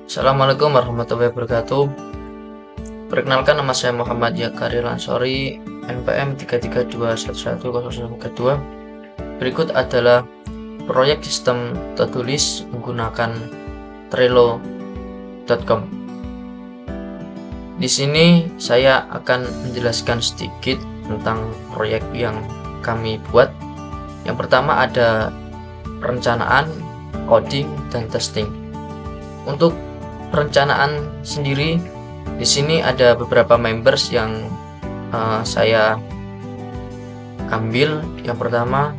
Assalamualaikum warahmatullahi wabarakatuh. Perkenalkan, nama saya Muhammad Yakari Lansori, NPM 332110032. Berikut adalah proyek sistem tertulis menggunakan Trello.com. Di sini saya akan menjelaskan sedikit tentang proyek yang kami buat. Yang pertama ada perencanaan, coding, dan testing. Untuk perencanaan sendiri, di sini ada beberapa members yang saya ambil. Yang pertama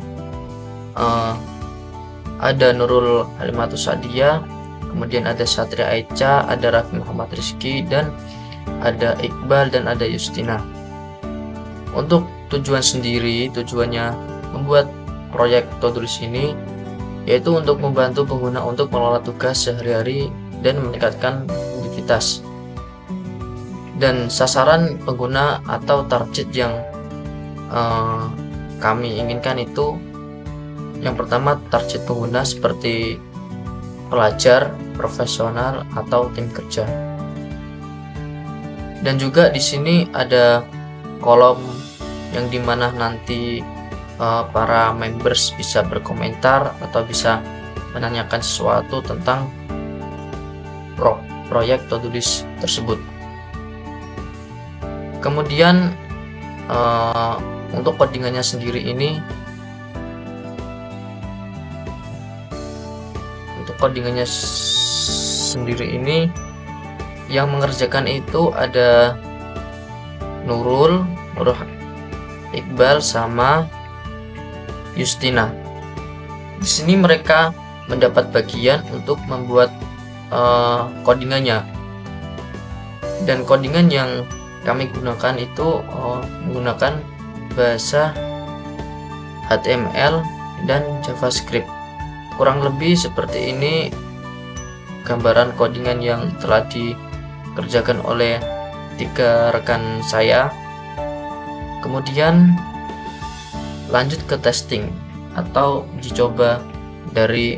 ada Nurul Halimatus Sadia, kemudian ada Satria Echa, ada Raffi Muhammad Rizky, dan ada Iqbal, dan ada Justina. Untuk tujuannya membuat proyek Todolis ini yaitu untuk membantu pengguna untuk mengelola tugas sehari-hari dan meningkatkan produktivitas. Dan sasaran pengguna atau target yang kami inginkan itu, yang pertama target pengguna seperti pelajar, profesional, atau tim kerja. Dan juga di sini ada kolom yang dimana nanti para members bisa berkomentar atau bisa menanyakan sesuatu tentang proyek Todolis tersebut. Kemudian untuk codingannya sendiri ini, yang mengerjakan itu ada Nurul, Iqbal, sama Justina. Di sini mereka mendapat bagian untuk membuat codingannya. Dan codingan yang kami gunakan itu menggunakan bahasa HTML dan JavaScript. Kurang lebih seperti ini gambaran codingan yang telah dikerjakan oleh 3 rekan saya. Kemudian lanjut ke testing atau uji coba dari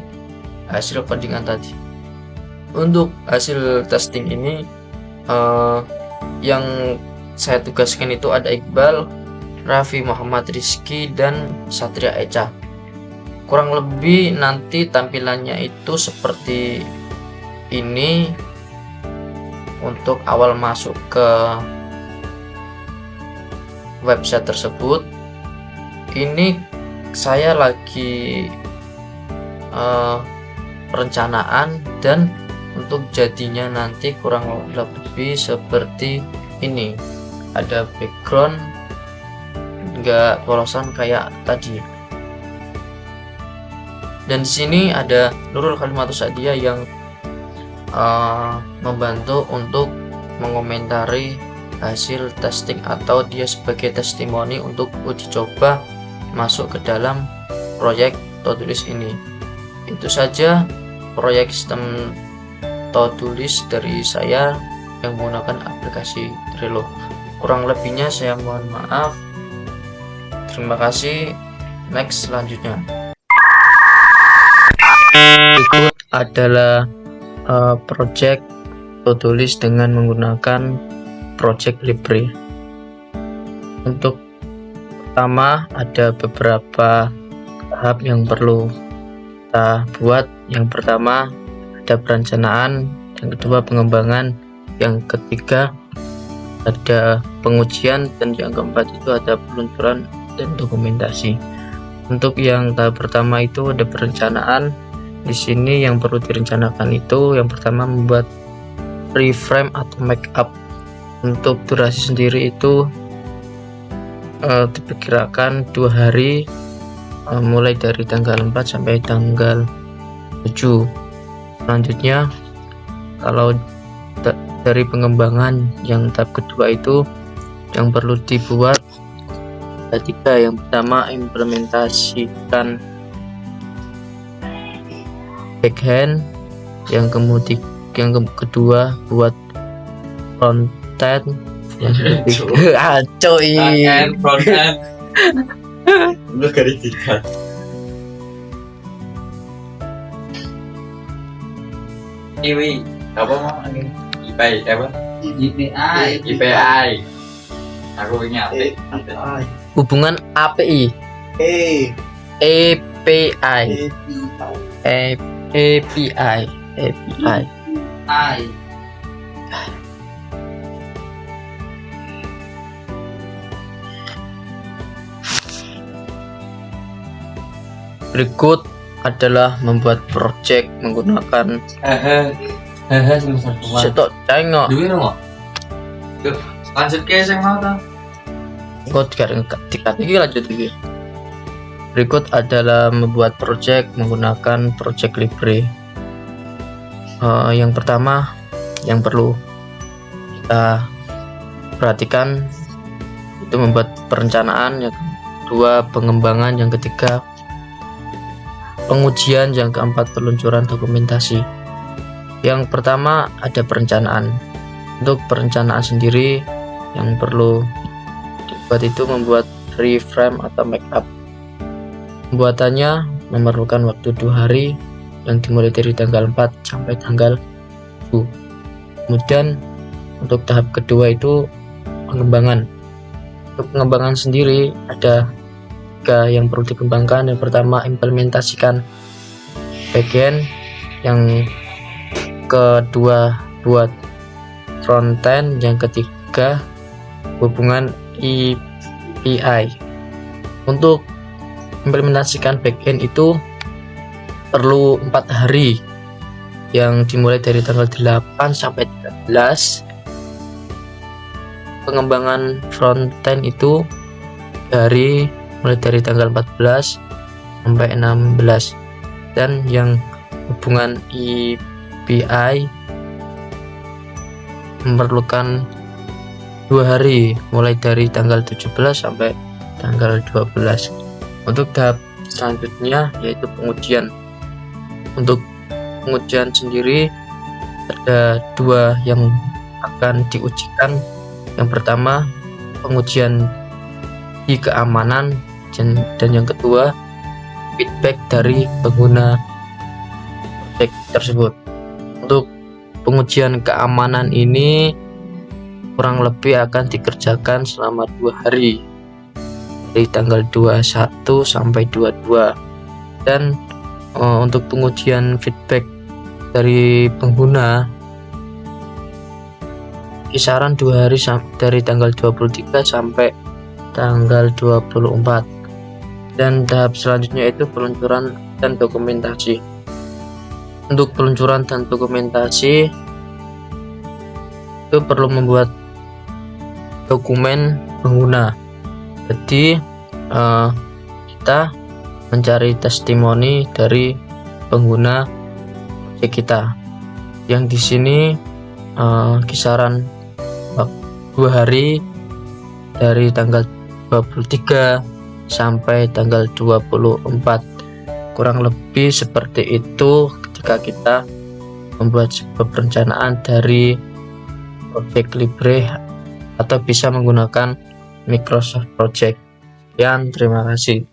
hasil codingan tadi. Untuk hasil testing ini yang saya tugaskan itu ada Iqbal, Raffi Muhammad Rizky, dan Satria Echa. Kurang lebih nanti tampilannya itu seperti ini. Untuk awal masuk ke website tersebut, ini saya lagi perencanaan, dan untuk jadinya nanti kurang lebih seperti ini. Ada background, enggak polosan kayak tadi. Dan di sini ada Nurul Halimatus Sadia yang membantu untuk mengomentari hasil testing, atau dia sebagai testimoni untuk uji coba masuk ke dalam proyek Todolis ini. Itu saja proyek sistem Todolis dari saya yang menggunakan aplikasi Trello. Kurang lebihnya saya mohon maaf. Terima kasih. Next, selanjutnya berikut adalah project Todolis dengan menggunakan Project Libre. Untuk pertama ada beberapa tahap yang perlu kita buat. Yang pertama ada perencanaan, yang kedua pengembangan, yang ketiga ada pengujian, dan yang keempat itu ada peluncuran dan dokumentasi. Untuk yang tahap pertama itu ada perencanaan. Di sini yang perlu direncanakan itu yang pertama membuat frame atau makeup. Untuk durasi sendiri itu diperkirakan 2 hari, mulai dari tanggal 4 sampai tanggal 7. Selanjutnya, kalau dari pengembangan yang tahap kedua itu yang perlu dibuat ada 3. Yang pertama implementasikan backhand, yang kedua buat frontend, yang ketiga frontend lu garis tiga. Iwi Apa mau ini? IPI apa? IPI. Aku ingat. Hubungan API. API. API. Berikut adalah membuat project menggunakan Semester 2. setok tengok. Duwe nggak? Lanjut ke yang mau ta? Kok tiga lanjut lagi. Berikut adalah membuat project menggunakan project Libre. Yang pertama yang perlu kita perhatikan itu membuat perencanaan, yang kedua pengembangan, yang ketiga pengujian, yang keempat peluncuran dokumentasi. Yang pertama ada perencanaan. Untuk perencanaan sendiri yang perlu dibuat itu membuat reframe atau makeup. Pembuatannya memerlukan waktu 2 hari yang dimulai dari tanggal 4 sampai tanggal 7. Kemudian untuk tahap kedua itu pengembangan. Untuk pengembangan sendiri ada 3 yang perlu dikembangkan. Yang pertama implementasikan backend, yang kedua buat frontend, yang ketiga hubungan API. Untuk implementasikan backend itu perlu 4 hari yang dimulai dari tanggal 8 sampai 13. Pengembangan frontend itu mulai dari tanggal 14 sampai 16, dan yang hubungan API memerlukan 2 hari mulai dari tanggal 17 sampai tanggal 12. Untuk tahap selanjutnya yaitu pengujian. Untuk pengujian sendiri ada 2 yang akan diujikan. Yang pertama pengujian di keamanan, dan yang kedua feedback dari pengguna project tersebut. Untuk pengujian keamanan ini kurang lebih akan dikerjakan selama 2 hari dari tanggal 21 sampai 22, dan untuk pengujian feedback dari pengguna kisaran 2 hari dari tanggal 23 sampai tanggal 24. Dan tahap selanjutnya itu peluncuran dan dokumentasi. Untuk peluncuran dan dokumentasi itu perlu membuat dokumen pengguna. Jadi kita mencari testimoni dari pengguna project kita, yang di sini kisaran 2 hari dari tanggal 23 sampai tanggal 24, kurang lebih seperti itu ketika kita membuat sebuah perencanaan dari project Libre atau bisa menggunakan Microsoft Project. Sekian, terima kasih.